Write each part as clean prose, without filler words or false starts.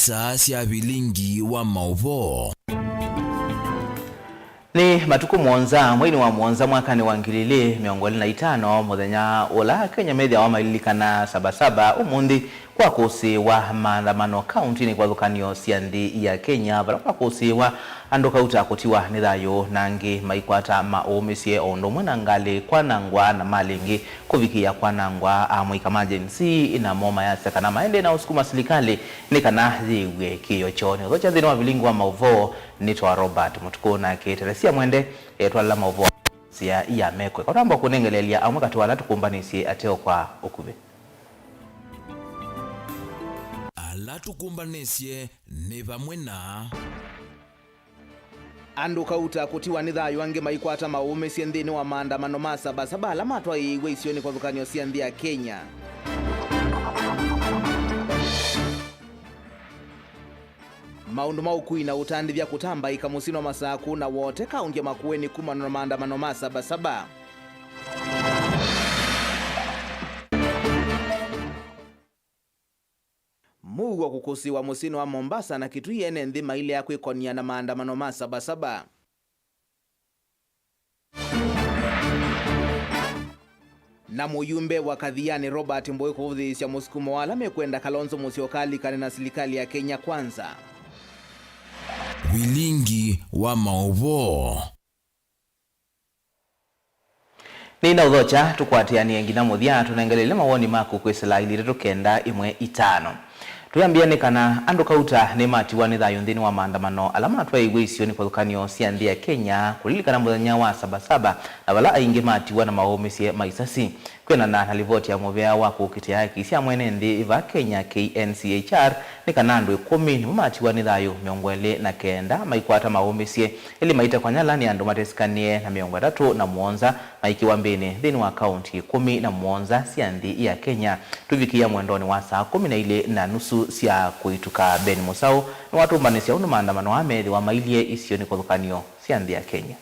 isaa cia bilingi wa mauvo. Ni matuku mwonza mwini wa mwonza mwakani wa 2025 muthenya ula Kenya media wa maililikana sabasaba umundi kwa kusiwa maandamano kaunti ni kwa thukanio cia nthi ya Kenya bara kwa kusiwa andu kauta kutiwa ni thayo nangi maikwata maumisie ondo mwana ngali kwanangwa na malingi kuvikia kwanangwa amwika emergency ina moma ya kana maende na usukuma serikali ni kana ziwe kiyo choni thocha thino wa bilingi wa mauvo nitwa Robert Mutuku na Teresia Mwende etwala mauvo cia ya mekwe kwa tamba kunengelelia amwe katwala tukumbanisie ateo kwa ukube ala tukumbanisye ni vamwe na andu kauta kutiwa ni thayo ange maikwata maume cia nthini wa maandamano ma sabasaba ala matwa iwe isioni kwa thukanio cia nthi ya Kenya. Maundu maukui na utandithia kutamba ikamusino masaku na wote kaunti ya Makueni kumana na maandamano ma sabasaba. Mugu wa kukusiwa musino wa Mombasa na Kitui ene nthima ile ya kwikonia na maandamano ma sabasaba. Na muyumbe wa Kadhiani Robert Mboi kuvuthisya musukumo wala mekwenda Kalonzo Musyoka kane na serikali ya Kenya Kwanza. bilingi wa mauvo. Nina udhocha tukwatiani ngina muthia tunengelele mawoni maku kwisela ili tukenda imwe itano. Tuyambiane kana andu kauta ni matiwa ni thayo nthini wa maandamano alama atwa igwe isioni kwa thukanio cia nthi ya Kenya kulilikana muthenya wa sabasaba na wala aingi matiwa na maumisie maisasi kwena na ripoti ya muvea wa kukitia haki cia mwene nthi iva Kenya KNCHR ni kana andu 10 ni matiwa ni thayo 29 maikwata maumisie ili maita kwa nyala ni andu matesikanie na 37 maikiwa mbini nthini wa kaunti 17 cia nthi ya Kenya tuvikia mwendoni wa saa 12:30 cia kuituka Ben Musau ni watu mbanisia unu maandamano wa methi wa mailie isioni kwa thukanio cia nthi ya Kenya.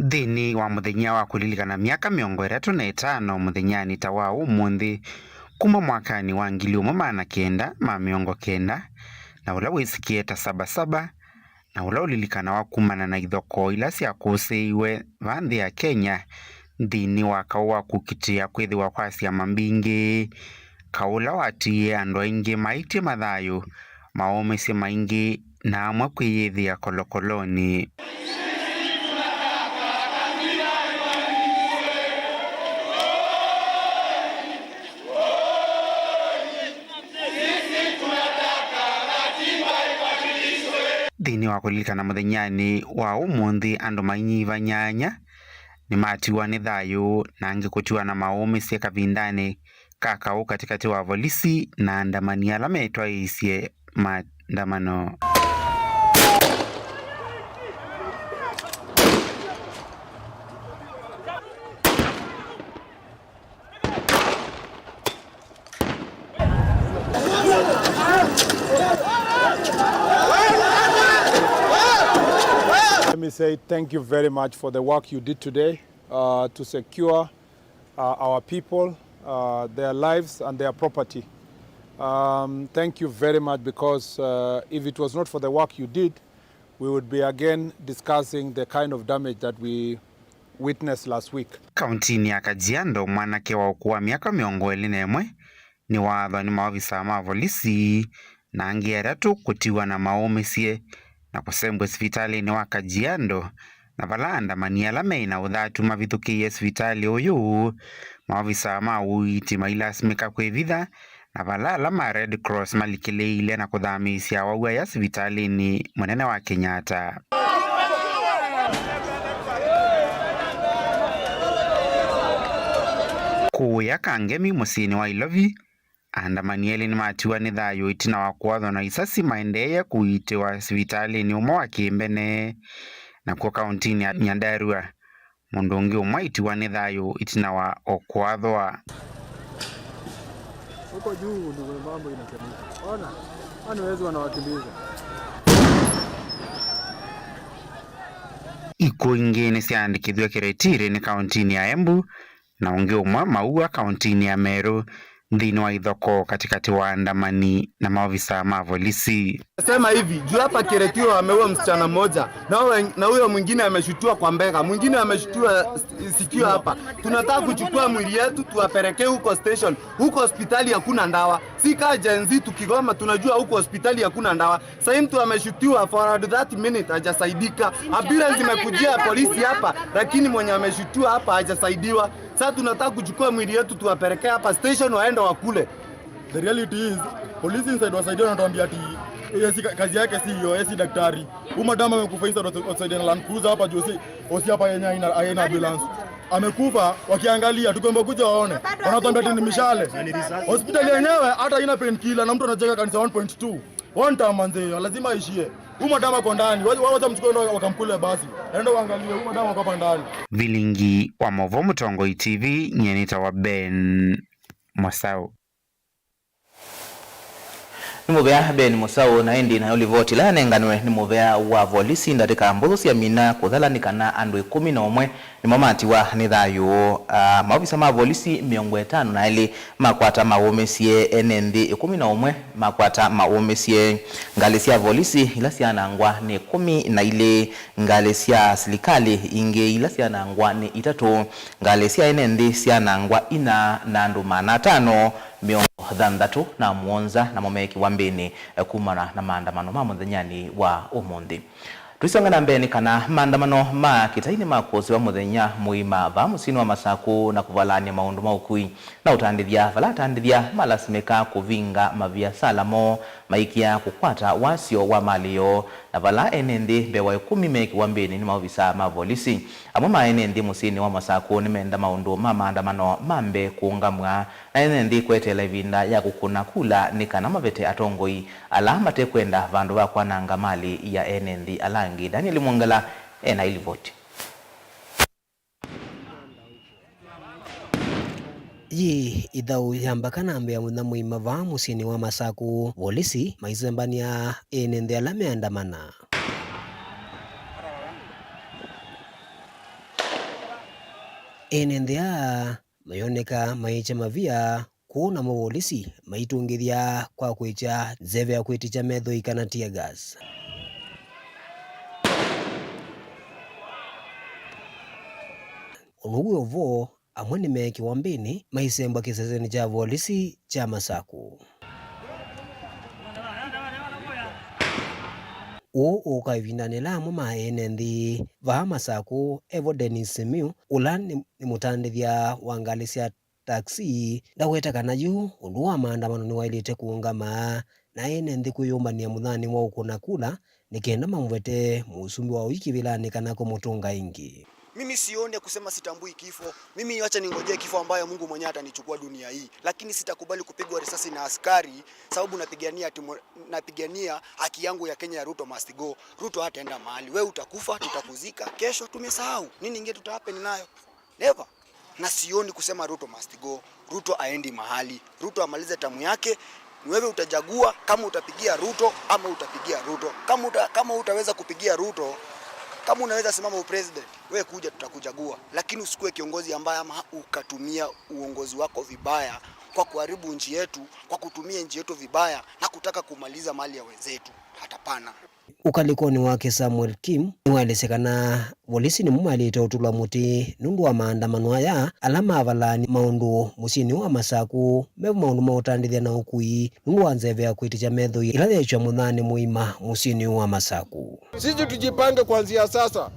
Thini wa muthenya wa kulilikana miaka 35 muthenyani ta wa umuthi kuma mwakani wa 1990 na ula wisikie ta sabasaba na ula ulilikana wa kumana na ithoko ila cia kusiiwe vanthi ya Kenya thini wa kawa kukitia kwithiwa kwa ciama mbingi kaula watie andu aingi maitie mathayo maumisie maingi na amwe kwiyithia kolokoloni. Thini wa kulilikana muthenyani wa umuthi andu mainyiva nyanya ni matiwa ni thayo na angi kutiwa na maumisie kavindani kakau katikati wa polisi na andamani ala metwa isie maandamano. Let me say thank you very much for the work you did today to secure our people, their lives and their property. Thank you very much because if it was not for the work you did, we would be again discussing the kind of damage that we witnessed last week. Kauntini ya Kajiado mwanake wa ukua miaka 21 ni watho ni maofisa ma polisi na angi eratu kutiwa na maumisie na kusembwe sivitali ni wa Kajiado na vala andamani ala meina uthatu mavithukie sivitali uyu maofisa ma uiti mailasimika kwivitha na vala ala ma Red Cross malikileile na kuthamisya waua ya sivitali ni munene wa Kenyatta. Kuya kangemi musini wa Ilovi andamanieli ni matiwa ni thayo itina wa kuatho na isasi maendeye kuitiwa sivitali ni umo wa Kimbene na kwa kauntini ya Nyandarua mundu ungi umwe itiwa ni thayo itina wa okuathwa. Huko juu ndio mambo inatendeka. Ona, wanaweza wanawakiliza. Iko ingine siandikithwe Kiretire ni kauntini ya Embu na ungi umwe maua kauntini ya Meru ndini wa ithoko katikati wa andamani na maofisa ma polisi. Sema hivi, juu hapa Keretio ameua msichana mmoja na huyo mwingine ameshutiwa kwa mbega, mwingine ameshutiwa sikio hapa. Tunataka kuchukua mwili yetu tuwapelekee huko station. Huko hospitali hakuna ndawa. Si kama jenzi tukigoma tunajua huko hospitali hakuna ndawa. Sasa mtu ameshutiwa for 30 minutes hajasaidika. Ambulance imekujia polisi hapa lakini mwenye ameshutiwa hapa hajasaidiwa. Sasa tunataka kuchukua mwili yetu tuwapelekee hapa station waende wakule. The reality is police inside wasaidia wanatuambia ati kazi yake si hiyo, si daktari. Huyu madam amekufa inside wasaidia na Land Cruiser hapa juu si hapa yenye haina ambulance. Amekufa wakiangalia tukomba kuja waone. Wanatuambia ati ni mishale. Hospitali yenyewe hata haina painkiller na mtu anajenga kanisa 1.2. One time manze lazima aishie. Huyu madam ako ndani. Wacha mchukue ndo wakamkule basi. Aende waangalie huyu madam ako hapa ndani. Vilingi wa Movo Mutongoi TV nyenita wa Ben Musau. Nimuvea Ben Musau na endi na olivoti la nenganwe nimuvea wa volisi ndatika mbuzi ya mina kuthalanikana andu 11 ni mamati wa nithayo maofisa ma volisi 50 na ili makwata maumesie enendi 11 makwata maumesie ngalisia volisi ila sianangwa ni 10 na ile ngalisia serikali inge ila sianangwa ni 3 ngalisia enendi sianangwa ina na andu 5 miongo na muonza na momeki wambini kumana na maandamano ma muthenyani wa umundi. Tuisongana mbeni kana maandamano ma kitaini makosi wa muthenya muima va musini wa masaku na kuvalania maundu maukui na utandithia vala tandithia malasimika kuvinga mavia salamo maikia kukwata wasio wa malio na vala enendi bewa 10 meki wambini ni maofisa ma polisi amo ma enendi musini wa masaku ni menda maundu ma maandamano mambe kuungamwa na enendi kwetela ivinda ya kukuna kula ni kana mavete atongoi alama te kwenda vandu va kwananga mali ya enendi alangi Daniel Mwangala na ilivoti. Ye idhau yambakana ambe ya muna muima va musini wa masaku polisi maizembania enende alame andamana. Enende a mayoneka maicha mavia kuona mapolisi maitungithia kwa kwicha zeve ya kwiticha metho ikana tear gas. Unugu yovo amwe ni meki wambini maisembwa kiseseni cha polisi cha masaku. Ukaivindanila amwe maenendi va masaku Evo Dennis Miu ula ni mutandithia wangalisia taxi ndaweta kana yu undu wa maandamano ni wailite kuungama na enendi kuyumbania muthani wa ukuna kula nikenda mamvete musumbi wa wiki vilani kana kumutunga ingi. Mimi sione kusema sitambui kifo. Mimi acha ningojee kifo ambayo Mungu mwenyewe atanichukua dunia hii. Lakini sitakubali kupigwa risasi na askari sababu napigania haki yangu ya Kenya ya Ruto must go. Ruto hataenda mahali. Wewe utakufa, tutakuzika. Kesho tumesahau. Nini ingine tutahappen nayo? Never. Na sioni kusema Ruto must go. Ruto aendi mahali. Ruto amalize tamu yake. Wewe utajagua kama utapigia Ruto ama utapigia Ruto. Kama utaweza kupigia Ruto, kama unaweza simama upresident, wewe kuja tutakuchagua. Lakini usikue kiongozi ambaye ama ukatumia uongozi wako vibaya kwa kuharibu nchi yetu, kwa kutumia nchi yetu vibaya na kutaka kumaliza mali ya wenzetu. Hatapana. Ukalikoni wake Samuel Kim niwalesekana polisi ni mumalite utula muti nundu wa maandamano haya alama avalani maundu musini wa masaku mevu maundu mautandithia na ukui nundu wa nzeve ya kwiticha metho ilathechwa muthani muima musini wa masaku. Sisi tujipange kuanzia sasa.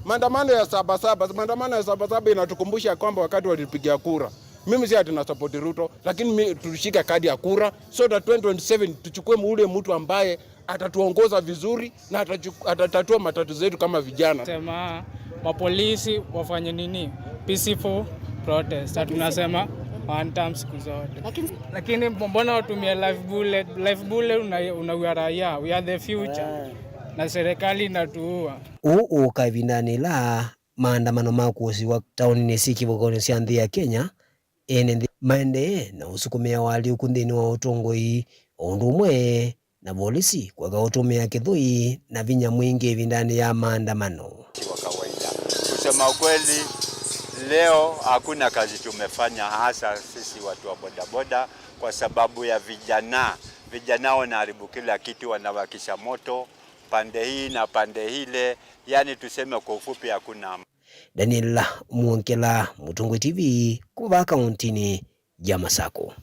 Maandamano ya Sabasaba inatukumbusha kwamba wakati walipigia kura. Mimi si ati na support Ruto, lakini tulishika kadi ya kura so that 2027 tuchukue ule mtu ambaye atatuongoza vizuri na atatatua matatizo yetu kama vijana. Sema mapolisi wafanye nini? Peaceful protest. Tunasema one time siku zote. Lakini mbona watumia life bullet unaua raia? We are the future. Na serikali inatuua. Ukavindanila maandamano makusi wa tauni nisiki vokoni cia nthi ya Kenya enendi maende na usukumia wali ukundini wa utongoi undu umwe na polisi kwaga utumia kithui na vinya mwingi vindani ya maandamano. Kwa kawaida kusema ukweli Leo hakuna kazi tumefanya, hasa sisi watu wa bodaboda, kwa sababu ya vijana wanaharibu kila kitu, wanawakisha moto pande hii na pande hile, yani tuseme kwa ufupi hakuna. Daniel Munkela, Mutungwe TV, kuva kauntini ya Masako.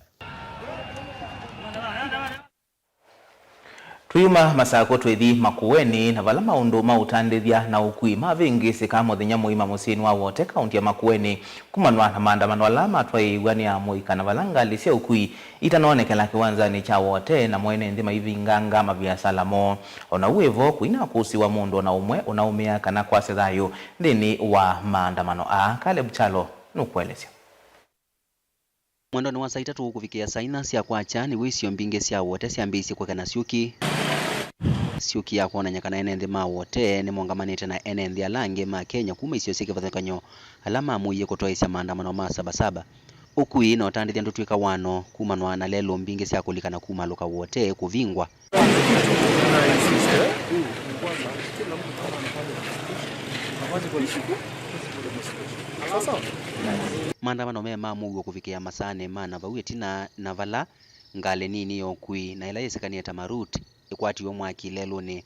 Tuyuma Masako twethi Makueni na vala maundu mautandithia na ukui mavingisi ka muthenya muima musini wa wote kaunti ya Makueni kumanwa na maandamano alama twaiigwa ni amuika na vala ngali cia ukui itanonekela kiwanzani cha wote na mwene nthima ivinganga mabiasala mo ona uevo kuina kusiwa mundu na umwe unaumia kana kwa sethayo ndini wa maandamano Caleb Chalo nukwelesya. Mwendo ni wa saa 3 kufikia saa 4 cia kwacha ni wisio mbinge cia wote ciambisi kwa kana siuki ya kuona nyakana enende ma wote ni mongamanite na enende alange ma Kenya kuma isio sikivathakanyo alama muiye kutoisya maandamano ma sabasaba ukui na otandithia ndutwika wano kumanwa na lelo mbinge cia kulikana kuma luka wote kuvingwa. Maandamano mema mugo kufikia masane mana vauetina na vala ngale nini yokui na ila yesekania tamaruti ikwati yo mwaki lelo ni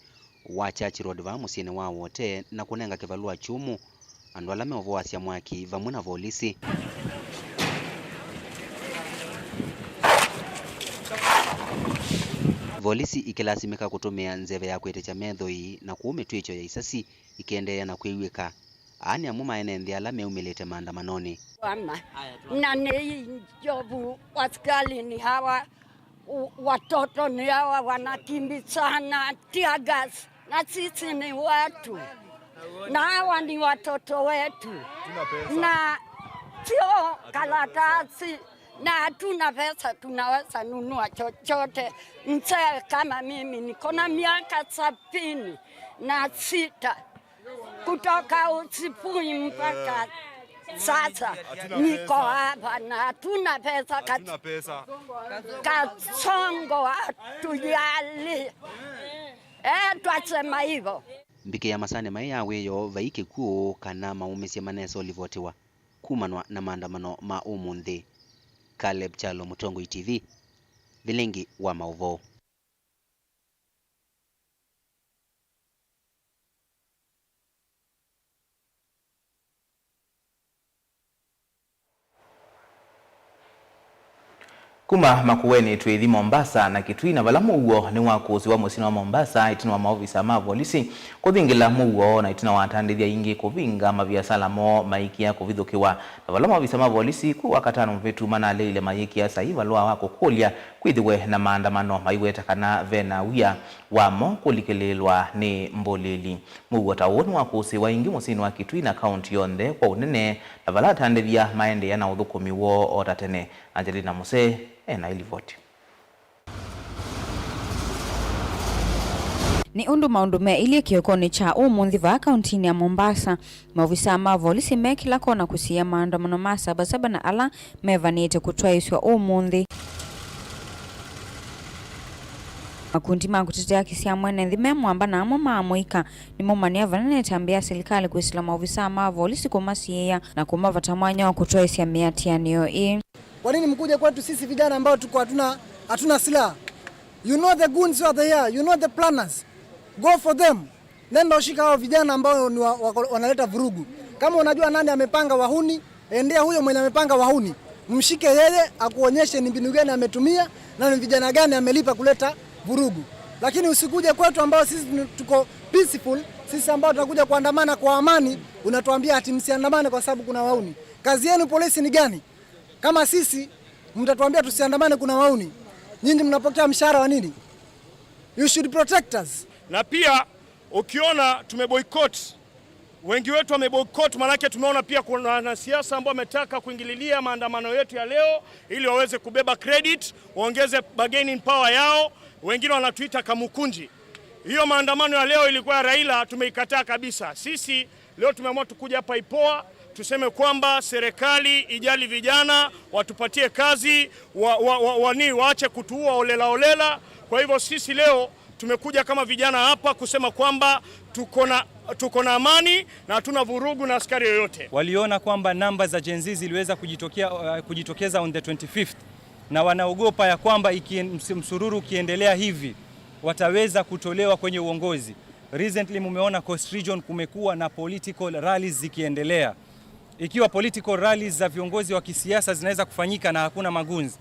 wa Church Road va musine wa wote na kunenga kivalua chumu andu alame ovoasya mwaki vamuna volisi. Volisi ikilasimika kutumia nzeve ya kwetecha methoi na kuume twicho ya isasi ikiendelea na kuiwika ani amuma enende alame umilete maandamanoni. Na ni jobu waskali ni hawa watoto ni hawa wanakimbizana tiagas na sisi ni watu na hawa ni watoto wetu na sio karatasi na hatuna pesa tunaweza nunua chochote. Mzee kama mimi niko na miaka 76 kutoka usipui mpaka sasa niko hapa na hatuna pesa. Kasongo hatujali. Twasema hivyo. Mbike ya masane mai yaweyo vaike kuo kana maumesya maneso livotiwa kumanwa na maandamano ma umundi. Caleb Chalo, Mutungwe TV, Vilingi wa Mauvo. Kuma Makueni twethi Mombasa na Kitui vala muguo ni wakusi wa musini wa Mombasa itina wa maofisa ma polisi kuthingila muguo na itina watandithia ingi kuvinga mabiasala mo maikia kuvithukiwa na vala maofisa ma polisi kuwa katano mvitu mana leile maikia saiva lua wako kulia kwithiwe na maandamano maiweta kana vena wia wamo kulikelelwa ni mboleli muguo taoni wakusi wa ingi musini wa Kitui na kaunti yonde kwa unene na vala tandithia maende yana uthukumi wo otatene. Angelina Muse na ilivoti. Ni undu maundume ili kiokoni cha umuthi va kauntini ya Mombasa maofisa ma polisi mekila kona kusia maandamano ma sabasaba na ala mevanite kutwaiswa umuthi. Makundi ma kutetea kisia mwene nthime mwamba na amo maamuika ni mumania vanene tambia serikali kuisila maofisa ma polisi kumasiya na kumavata mwanya wa kutwaisya miatianio ii. Kwa nini mkuje kwetu sisi vijana ambao tuko hatuna silaha? You know the goons are there, you know the planners. Go for them. Nenda ushika hao vijana ambao wanaleta vurugu. Kama unajua nani amepanga wahuni, endea huyo mwenye amepanga wahuni. Mshike yeye akuonyeshe ni mbinu gani ametumia na ni vijana gani amelipa kuleta vurugu. Lakini usikuje kwetu ambao sisi tuko peaceful, sisi ambao tunakuja kuandamana kwa amani, unatuambia ati msiandamane kwa sababu kuna wahuni. Kazi yenu polisi ni gani? Kama sisi mtatuambia tusiandamane kuna wauni, nyinyi mnapokea mshahara wa nini? You should protect us. Na pia ukiona tumeboycott, wengi wetu wameboycott, manake tumeona pia kuna wanasiasa ambao wametaka kuingililia maandamano yetu ya leo ili waweze kubeba credit, waongeze bargaining power yao, wengine wanatuita kamukunji. Hiyo maandamano ya leo ilikuwa ya Raila, tumeikataa kabisa. Sisi leo tumeamua tukuja hapa Ipoa tuseme kwamba serikali ijali vijana, watupatie kazi, waache kutuua olela. Kwa hivyo sisi leo tumekuja kama vijana hapa kusema kwamba tuko na tuko na amani na hatuna vurugu na askari yoyote. Waliona kwamba namba za Gen Z ziliweza kujitokeza on the 25th na wanaogopa ya kwamba msururu ukiendelea hivi wataweza kutolewa kwenye uongozi. Recently mumeona Coast Region kumekuwa na political rallies zikiendelea. Ikiwa political rallies za viongozi wa kisiasa zinaweza kufanyika na hakuna magunzi,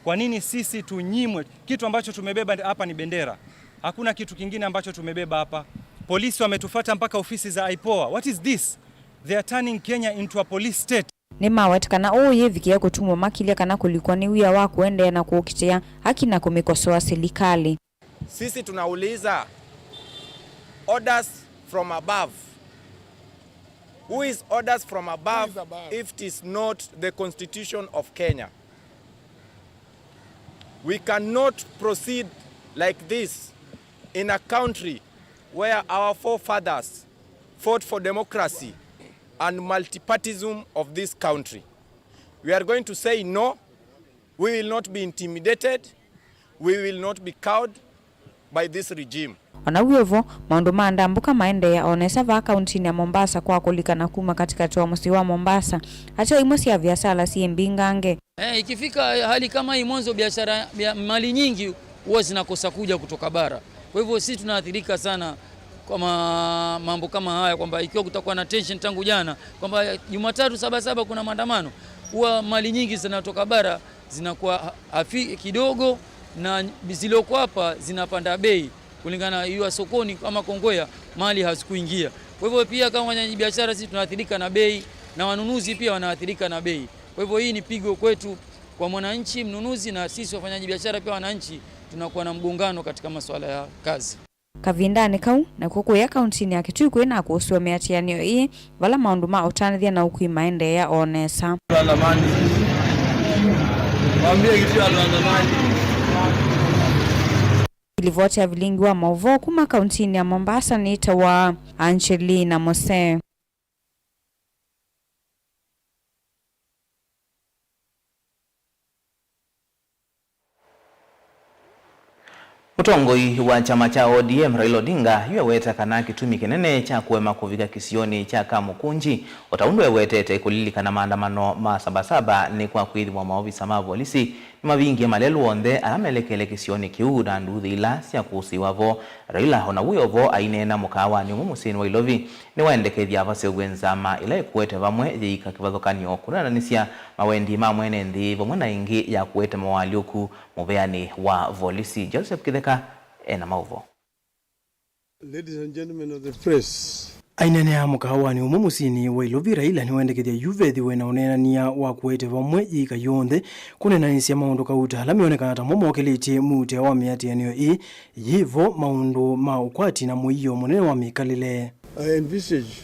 kwa nini sisi tunyimwe? Kitu ambacho tumebeba hapa ni bendera. Hakuna kitu kingine ambacho tumebeba hapa. Polisi wametufuata mpaka ofisi za IPOA. What is this? They are turning Kenya into a police state. Ni mawetikana uye vikia kutumwa makilia kana kulikuwa ni wia wa kuendea na kukitea haki na kumikosoa serikali. Sisi tunauliza orders from above. Who is orders from above if it is not the Constitution of Kenya? We cannot proceed like this in a country where our forefathers fought for democracy and multipartyism of this country. We are going to say no. We will not be intimidated. We will not be cowed by this regime. Wanawiovo, maundu maandambuka maende ya onesa va kauntini ya Mombasa kwa kulikana kuma katikati wa msi wa Mombasa. Hacho imosi ya biashara si mbingange. Ikifika hali kama hii mwanzo biashara mali nyingi huwa zinakosa kuja kutoka bara. Kwa hivyo sisi tunaathirika sana kwa mambo kama haya, kwamba ikiwa kutakuwa na tension tangu jana kwamba Jumatatu 7/7 kuna maandamano, huwa mali nyingi zinatoka bara zinakuwa kidogo na zilizoko hapa zinapanda bei kulingana hiyo sokoni kama Kongoya mali hazikuingia. Kwa hivyo pia kama wafanyabiashara sisi tunaathirika na bei na wanunuzi pia wanaathirika na bei. Kwa hivyo hii ni pigo kwetu kwa mwananchi mnunuzi, na sisi wafanyabiashara pia wananchi tunakuwa na mgongano katika masuala ya kazi. Kavindani kau na kukuya kauntini ya Kitui kwena kuhusu miatianio hii vala maundu ma utanithia na ukui maende ya onesa. Ilivoti ya vilingi wa Mauvo kuma kauntini ya Mombasa ni itawa Angelina Mose. Mutongoi wa chama cha ODM Raila Odinga yuweta kana kitumi kinene cha kuwema kuvika kisioni cha Kamukunji utaundwe wetete kulilikana maandamano ma 7/7 ni kwa kwithimwa maofisa ma polisi ni mavingi ya malelu onde aramelekele kisioni kiu na nduthi ila cia kusiwavo. Raila hona uyovo ainena mukawa ni mumusini wa Ilovi ni waendekethia vase gwenzama ila ikuwete vamwe yiika kivathokanio kunananisia mawendi ma mwene nthi vamwe na ingi ya kuwete mawaliuku muveani wa polisi. Joseph Kitheka ena mauvo. Ladies and gentlemen of the press, ainene ya mukawa ni umumusini wa Ilovi Raila ni waendekethia yuvethi wena unenania wa kuwete vamwe yiika yonthe kunenanisia maundu kauta ala mionekana ta momokeletie mute wa miatianio ii yivo maundu ma ukwati na muiyo munene wa mikalile. I envisage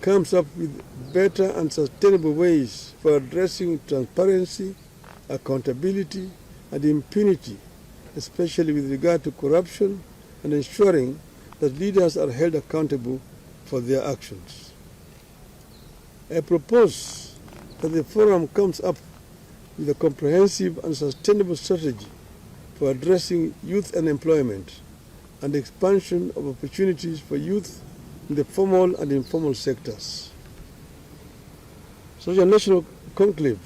comes up with better and sustainable ways for addressing transparency, accountability and impunity, especially with regard to corruption, and ensuring that leaders are held accountable for their actions. I propose that the forum comes up with a comprehensive and sustainable strategy for addressing youth unemployment and expansion of opportunities for youth in the formal and informal sectors. Such a national conclave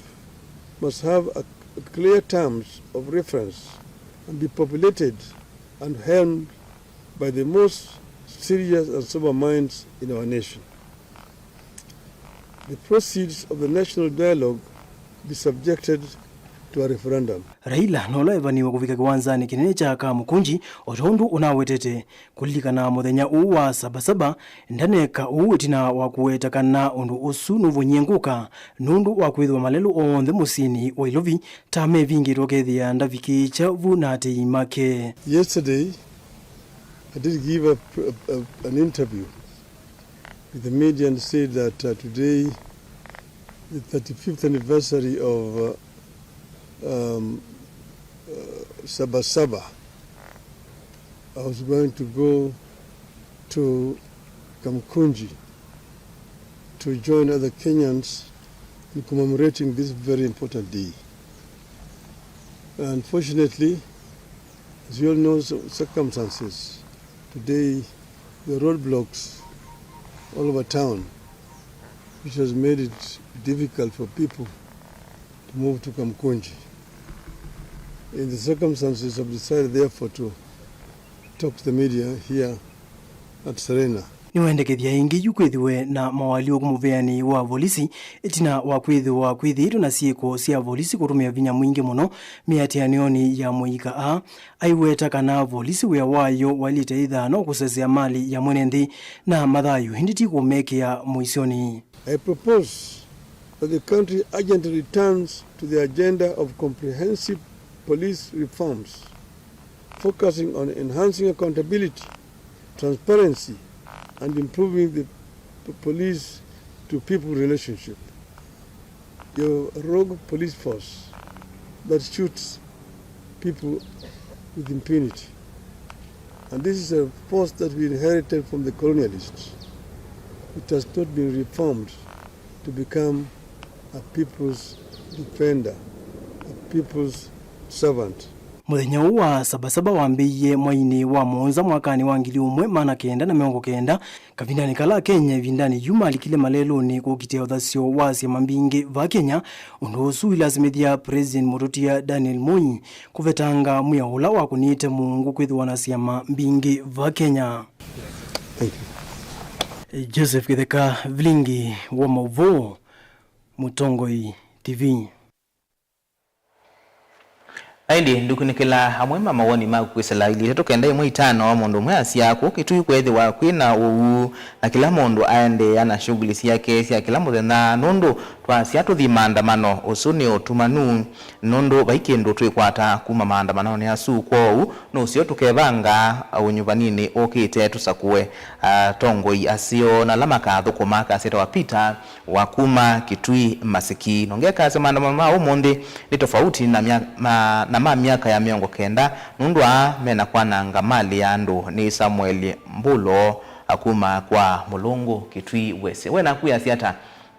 must have a clear terms of reference and be populated and helmed by the most serious and sober minds in our nation. The proceeds of the national dialogue be subjected to a referendum. Raila nola evaniwa kuvika kiwanzani kinene cha Kamukunji otondu unawetete kulilikana muthenya uu wa 7/7 ndaneka uu tina wa kuwetakana undu usu nuvunyenguka nundu wa kwithwa malelu onthe musini wa Ilovi tame vingi rokethia ndaviki chavu na teimake. Yesterday I did give an interview with the media and said that today, the 35th anniversary of 7/7, I was going to go to Kamukunji to join other Kenyans in commemorating this very important day. Unfortunately, as you all know, circumstances, today the roadblocks all over town, which has made it difficult for people to move to Kamkunji. In the circumstances, I've decided therefore to talk to the media here at Serena. Niwendekethia ingi yukwithiwe na mawalio kumuveani wa volisi itina wa kwithiwa kwithiru na sieko sia volisi kutumia vinya mwingi muno miatianioni ya muika a aiweta kana volisi wea wayo walite ithano kusesea mali ya mwenendi na mathayu hinditi kumekea muisoni. I propose that the country urgently returns to the agenda of comprehensive police reforms, focusing on enhancing accountability, transparency, and improving the police-to-people relationship. Your rogue police force that shoots people with impunity. And this is a force that we inherited from the colonialists. It has not been reformed to become a people's defender, a people's servant. Muthenya wa sabasaba wambiye mwaini wa monza mwakani wa 1990 kavindani kala Kenya vindani yuma alikile malelo ni kukitia uthasio wa siama mbingi va Kenya undu usu ilazimithia President Murutia Daniel Moi kuvetanga mwiaula wa kunite Mungu kwithiwa na siama mbingi va Kenya. Joseph Kitheka, Vilingi wa Mauvo, Mutongoi TV. Aindi ndukunikila hamwema mawoni maku kwisela ili teto kenda imwe itano wa mundu mwe asiako kitu kwezi wa kwina uu na kila mundu aende ana shughuli yake sia kila muthenya nundu twasiatu thi maandamano usuni utumanu nundu baikendo twikwata kuma maandamano ni asu kwou no sio tukevanga unyuvanini okite tusakue tongoi asio na lamaka thukumaka sita wapita wakuma kitui masiki nongeka sema maandamano ma umundi ni tofauti na miaka ya miongo kenda nundwa mena kwa nanga mali ya andu ni Samuel Mbulo akuma kwa Mulungu kitui wese wena kuya siata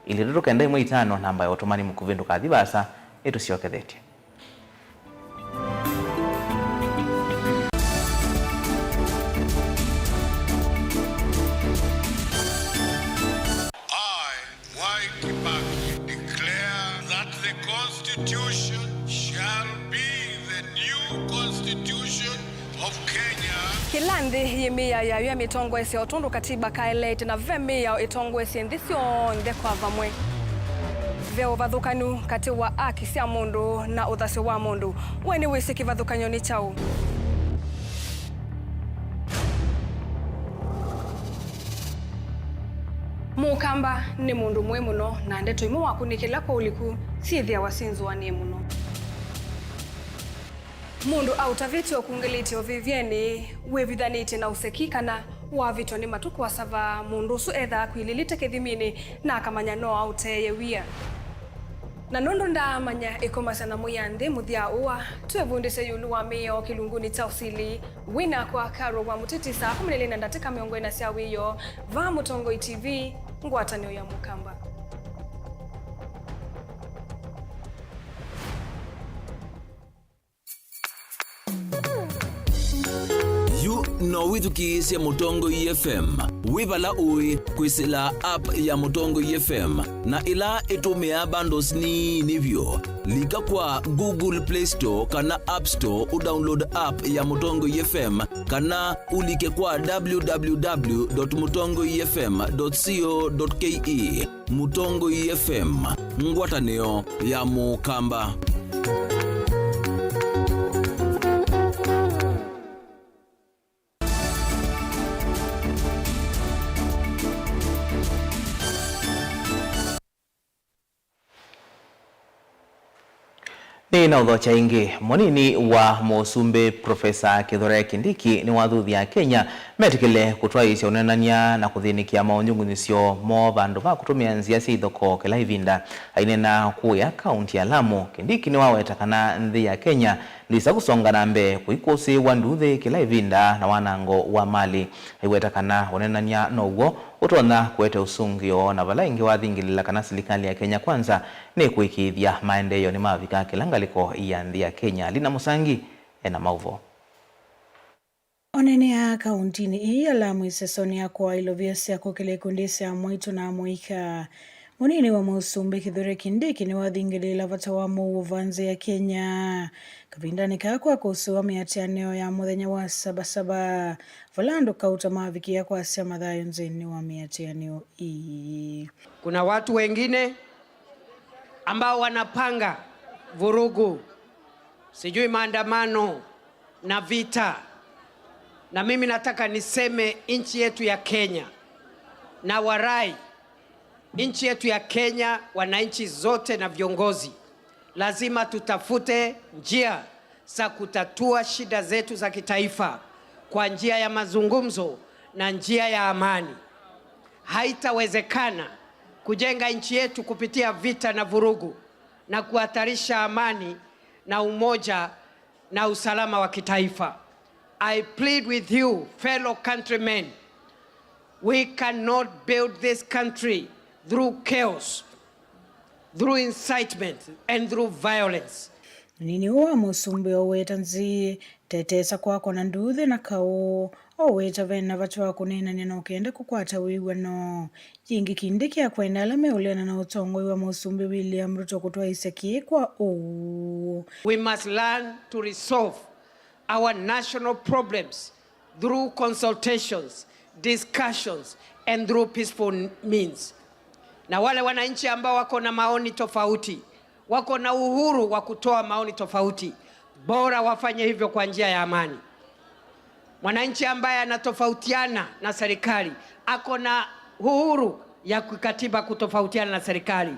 ili tuto kenda imwe itano namba ya otomani mukuvindu kadhibasa etu siokethete. Kilandi yimia ya mitongo ese otundu katiba kaelete na vemi ya itongo ese ndisio ndekwa vamwe. Veo vathukanu kati wa aki sia mundu na uthasio wa mundu. Weni wisi kivathukanyo ni chau. Mukamba ni mundu mwe muno na ndeto imu wakunikila kwa uliku sithia wasinzu wa ni muno. Mundu autavitio kungelitio vivyeni wevithanite na usekikana wavitwa ni matuku wa sava mundu su etha kwililite kithimini na akamanya no auteye wia. Na nundu ndamanya ikomasana muyanthi muthia uwa twevundise yulu wa mio kilunguni cha usili wina kwa karo wa mutitisa 12 ndatika miongo ina sia wiyo va Mutongoi TV ngwatanio ya Mukamba. No withukisya Mutongoi FM wibala ui kwisila app ya Mutongoi FM na ila itumia bundles ni nivyo lika kwa Google Play Store kana App Store udownload app ya Mutongoi FM kana ulike kwa www.mutongoifm.co.ke. Mutongoi FM ngwatanio ya Mukamba. Ni na udhocha ingi monini wa Musumbi Profesa Kithure Kindiki ni wathuthi ya Kenya metikile kutwa isya unenania na kuthinikia maonyungunisyo mo bandu ba kutumia nzia cia ithoko kila ivinda ainena kuya kaunti ya Lamu. Kindiki ni waweta kana nthi ya Kenya ndisa kusonga nambe kuikosi wa nduthi kila ivinda na wanango wa mali aiweta kana unenania noguo utona kuete usungio na vala ingi wathingilila kana serikali ya Kenya kwanza ni kuikithia maendeleo ni mavika kilangaliko ya nthi ya Kenya. Lina Musangi ena mauvo. onenea kauntini hii Lamu isesoni yakwa ilovyesia kokele kundisa mwitu na muika munini wa Musumbi Kithure Kindiki ni wathingilela vata wa muvanze ya Kenya kapindani kakwa kuhusu miatianio ya muthenya wa sabasaba Valando kauta mavikia kwa asia madhayo nzini wa miatianio hii. Kuna watu wengine ambao wanapanga vurugu, sijui maandamano na vita. Na mimi nataka niseme nchi yetu ya Kenya na warai nchi yetu ya Kenya, wananchi zote na viongozi, lazima tutafute njia za kutatua shida zetu za kitaifa kwa njia ya mazungumzo na njia ya amani. Haitawezekana kujenga nchi yetu kupitia vita na vurugu na kuhatarisha amani na umoja na usalama wa kitaifa. I plead with you, fellow countrymen, we cannot build this country through chaos, through incitement and through violence. Nini uwa Musumbi oweta nzi tetesa kwako na nduthi na kao oweta vena vatu wako nena nena ukenda kukwata wigwano jingi Kindiki ya kwenda alame uliana na utongo wa Musumbi William Ruto kutoa iseki kwa We must learn to resolve our national problems through consultations, discussions and through peaceful means. Na wale wananchi ambao wako na maoni tofauti, wako na uhuru wa kutoa maoni tofauti, bora wafanye hivyo kwa njia ya amani. Mwananchi ambaye anatofautiana na serikali, ako na uhuru ya kikatiba kutofautiana na serikali,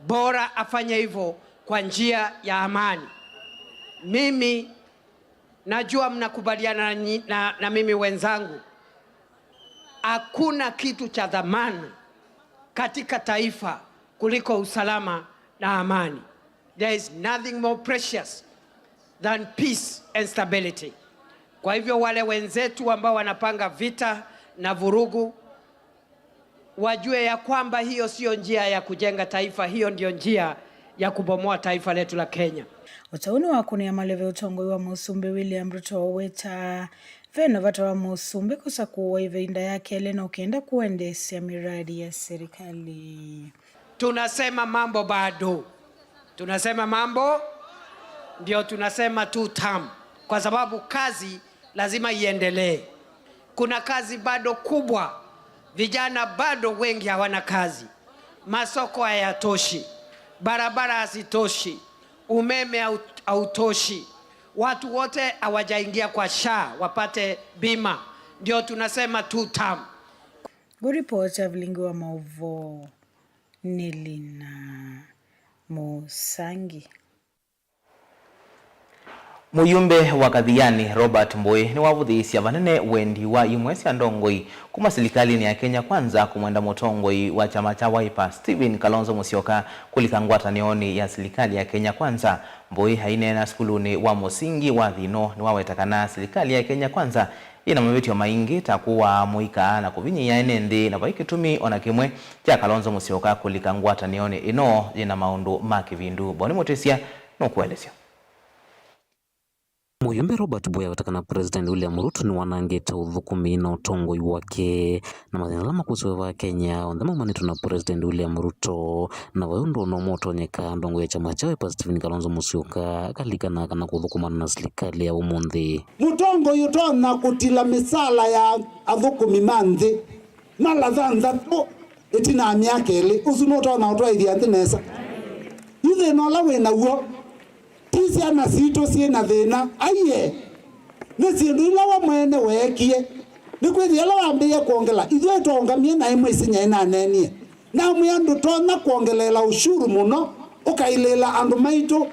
bora afanye hivyo kwa njia ya amani. Mimi najua mnakubaliana na mimi wenzangu, hakuna kitu cha dhamana katika taifa kuliko usalama na amani. There is nothing more precious than peace and stability. Kwa hivyo wale wenzetu ambao wanapanga vita na vurugu wajue ya kwamba hiyo sio njia ya kujenga taifa, hiyo ndio njia ya kubomoa taifa letu la Kenya. Utauni wako ni amaleve utongo wa Musumbi William Ruto weta vena vata wa Musumbi kusa kuwa ivinda yake elena ukienda kuendesha miradi ya serikali. Tunasema mambo bado. Tunasema mambo ndio tunasema 2 term kwa sababu kazi lazima iendelee. Kuna kazi bado kubwa. Vijana bado wengi hawana kazi. Masoko hayatoshi. Barabara hazitoshi. Umeme hautoshi. Watu wote hawajaingia kwa SHA wapate bima. Ndio tunasema 2 term. Guripota Vilingi wa Mauvo Nilina Musangi. Muyumbe wa Kathiani Robert Mbui ni wavuthiisya vanene wendi wa imwesi ya ndongoi kuma serikali ya Kenya Kwanza kumwenda mutongoi wa chama cha Wiper Stephen Kalonzo Musyoka kulika ngwatanioni ya serikali ya Kenya Kwanza. Mbui hainena skuluni wa musingi wa thino ni wawetakana serikali ya Kenya Kwanza ina mawetio maingi takuwa muika na kuvinyi ya enendi na vaikitumi ona kimwe cha Kalonzo Musyoka kulika ngwatanioni ino ina maundu makivindu. Boni Mutesia nukuelesya. Muyumbe Robert Mbui watakana President William Ruto ni wanangeta uthukumi na utongoi wake na mathinalama kusuwa Kenya ondhama manitu na President William Ruto na wayundo no moto nyeka ndongo ya chama cha Wiper Stephen Kalonzo Musyoka kalikana kana kuthukumana na serikali ya umuthi. Mutongo yutona kutila misala ya athukumi manthi mala thanthatu itina miaka ili usunotona utwaithia ntinesa yuthe no la wina uo tisi ana sito siena thina aiye nesindu ila wa mwene wekie nikwithi ala wambia kuongela ithwe tongamie na imwe isinya ina nenie na mwiandu tona kuongelela ushuru muno ukailela andu maitu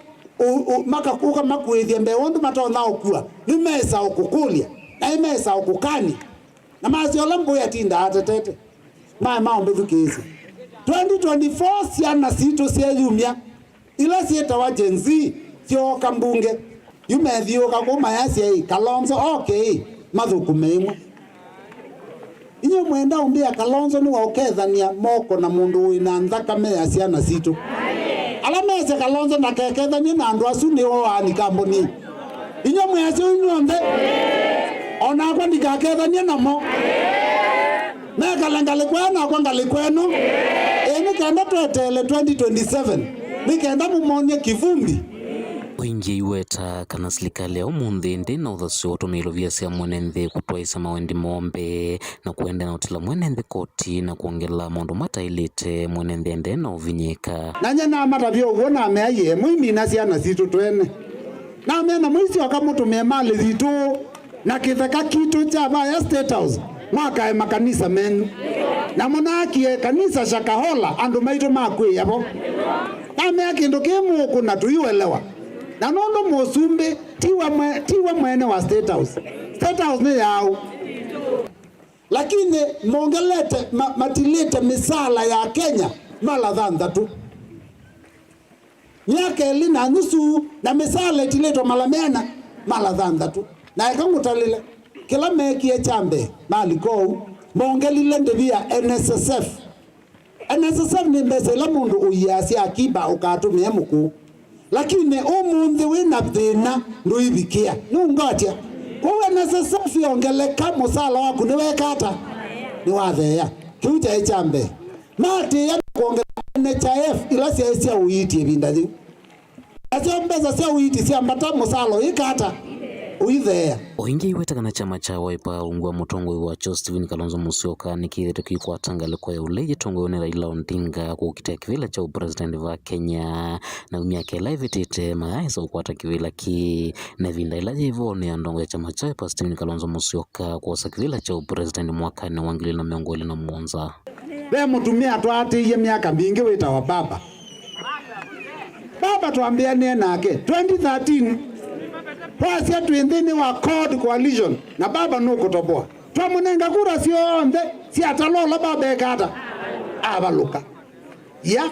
makakuka makwithia mbe wondu matona okua nimesa ukukulia na imesa ukukani na mazi ola Mbui atinda atetete maombe thukisi 2024 siana sito sieyumia ila sieta wa Gen Z thioka mbunge yumethioka kuma yasi Kalonzo okay mathukume imwe inyo mwenda umbia Kalonzo ni waukethania moko na mundu wina nthakame ya ciana citu ala mese Kalonzo na kekethania na andu acu ni o ani kamboni inyo mwese inyuothe ona kwa ndikakethania namo mekalengale kwena kwa ngali kwenu nikenda twetele 2027 nikenda mumonie kivumbi Oingi iweta kana serikali ya umuthi ndi na uthacio utumilo vya cia mwenenthi kutwaisa mawendi mombe na kuenda na utila mwenenthi koti na kuongela maundu matailite mwenenthi ende na uvinyika nanya na matavyo uguo na meaye mwimi na ciana citu twene na mena mwisi wakamutumia mali zitu na kitheka kitu cha ya State House mwaka makanisa menu na munakie kanisa Shakahola andu maitu makwi yabo na mea kindu kimu kuna tuiwelewa na nondo musumbi tiwa mwene wa State House. State House ni yao. Lakini mongelete matilete misala ya Kenya mala thandatu. Miaka elina nusu na misala itileto malamena mala thandatu. Na ekamutalile kila mekie chambe mali kou mongelile ndivia NSSF. NSSF ni mbesela mundu uyasi akiba ukatumia muku. Lakini umunthi wina thina nduithikia nungotia kuwe NSSF ongeleka musala waku niwekata ni wathea kiuja ichambe mati ya kuongela NHIF ila cia uiti binda thiu acio mbesa cia uiti cia mbata musala ikata uithea Oingi iweta na chama cha Wiper ungwa mutongo wa Stephen Kalonzo Musyoka nikithete kwikwata ngaliko ya ule gitongo ne Raila Odinga kukitia kivila cha president wa Kenya na miaka live tete maisa ukwata kivila ki na vinda ila hivyo ni ndongo ya chama cha Wiper Stephen Kalonzo Musyoka kwa kivila cha president mwaka ni wangili na miongoli na muonza we mutumia twati ye miaka mingi wita wa baba tuambia nake 2013 Pwasia tuindini wa Code Coalition na baba nuko toboa. Twamunenga kura sionde si atalola baba ekata. Abaluka. Ya.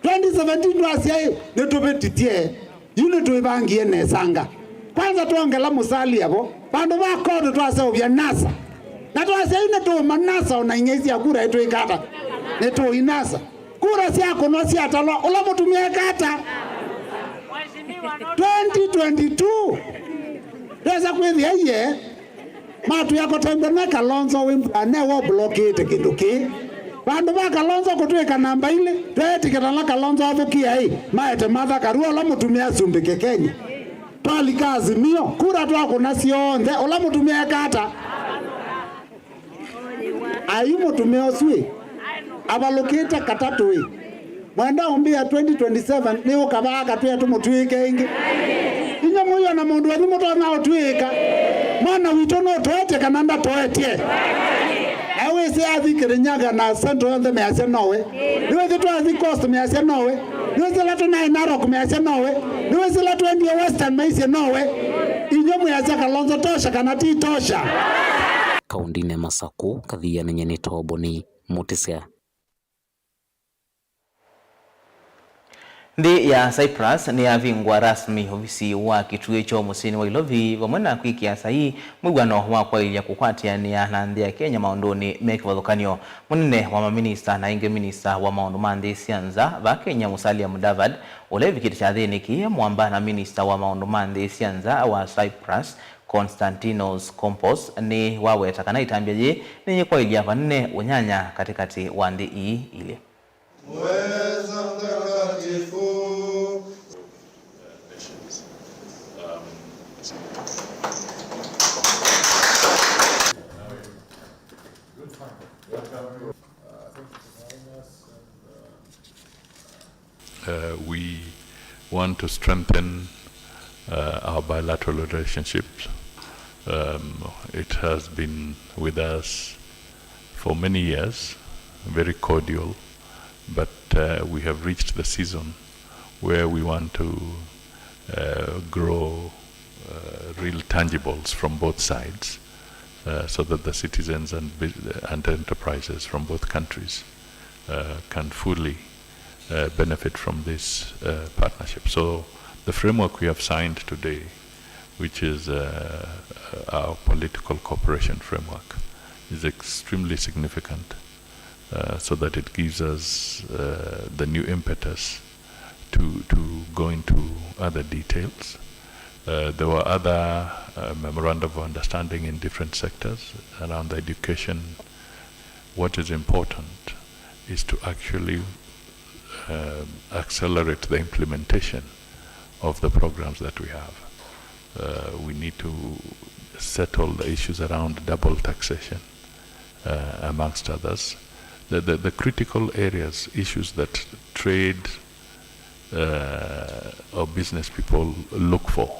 2017 twasia netubetitie. Yule tuibangie nesanga. Kwanza tuongela musali yabo. Bandu ba Code twasia obya NASA. Na twasia ine tu manasa ona ingezi ya kura etu ekata. Netu inasa. Kura si akono si atalola ola mutumia ekata. 2022 Reza kwethi aye matu yako tembena Kalonzo wimpane wo blockade kinduki bandu ba Kalonzo kutweka namba ile twetikana na Kalonzo athukia hii maete matha karua la mutumia sumbike Kenya twali kazi mio kura twako na cionthe ola mutumia kata ayu mutumia oswi abalokete katatu hii mwenda umbia 2027 ni ukabaga tuya tumutwike ingi inya muyo na mundu wenu muto na utwika mwana wito no toete kananda toetie ewe se athikire nyaga na central the measia nowe niwe zitu athi coast measia nowe niwe se latu na Narok measia nowe niwe se latu endi western measia nowe inya muyasia Kalonzo tosha kana ti tosha kaundine Masaku kathia nenyeni toboni mutisia Ndi ya Cyprus ni yavingwa rasmi ofisi wa kituo cha musini wa Ilovi vamwe na kwikia sahi mwigano wa kwailia kukwatiania na nthi ya Kenya maondoni mekivathukanio munene wa maminista na inge minista wa maundu ma nthi cianza va Kenya Musalia Mudavadi ule vikiti cha thiniki mwamba na minista wa maundu ma nthi cianza wa Cyprus Konstantinos Kompos ni waweta kana itambia je ni kwailia vanne unyanya katikati wa nthi hii ile We want to strengthen our bilateral relationships. It has been with us for many years, very cordial, but we have reached the season where we want to grow real tangibles from both sides so that the citizens and enterprises from both countries can fully benefit from this partnership. So the framework we have signed today, which is our political cooperation framework, is extremely significant so that it gives us the new impetus to go into other details There were other memorandum of understanding in different sectors around education. What is important is to actually accelerate the implementation of the programs that we have. We need to settle the issues around double taxation, amongst others. The critical areas, issues that trade or business people look for.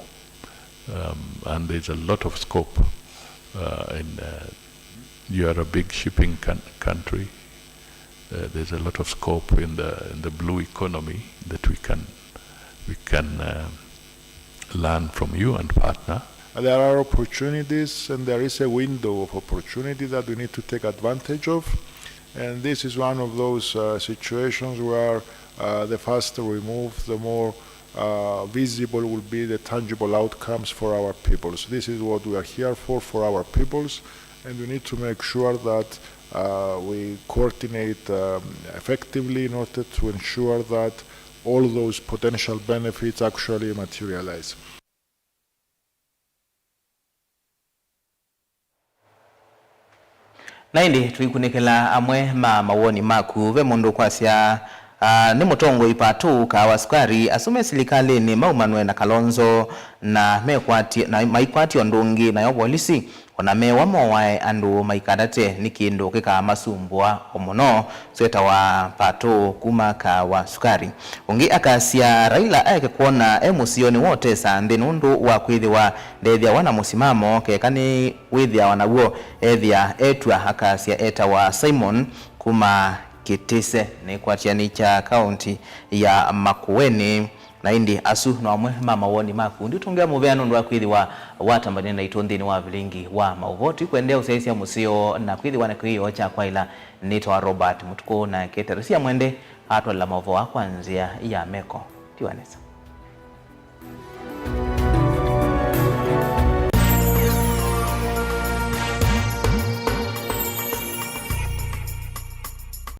And there's a lot of scope. You are a big shipping country. There's a lot of scope in the blue economy that we can learn from you and partner. There are opportunities, and there is a window of opportunity that we need to take advantage of. And this is one of those situations where the faster we move, the more visible will be the tangible outcomes for our peoples. This is what we are here for our peoples, and we need to make sure that we coordinate effectively in order to ensure that all those potential benefits actually materialize. Naindi twikunikela amwe mawoni maku ve mundu kwasya ni mutongo ipatu ka wasukari asume silikali ni maumanwe na Kalonzo na maikwati ondungi na yobolisi ona mewa mowae andu maikadate ni kindu kika masumbwa omuno sweta wa pato kuma ka wasukari ungi akasya Raila ake kuona emusioni wote sa nundu wa kwithiwa ndethia wana musimamo kekani withia wanaguo ethia etwa akasya eta wa Simon kuma Kitise ni kwatiani cha kaunti ya Makueni na indi asu na amwe mawoni maku ndi tungea muveano ndo akwithiwa watambani na itondini wa vilingi wa mauvoti kuendea usaisi ya musio na kwithiwa na kuhiyo cha kwa ila nito Robert Mutuko na Keterisia mwende atwa la mavo wa kwanzia ya Meko Tiwanesa.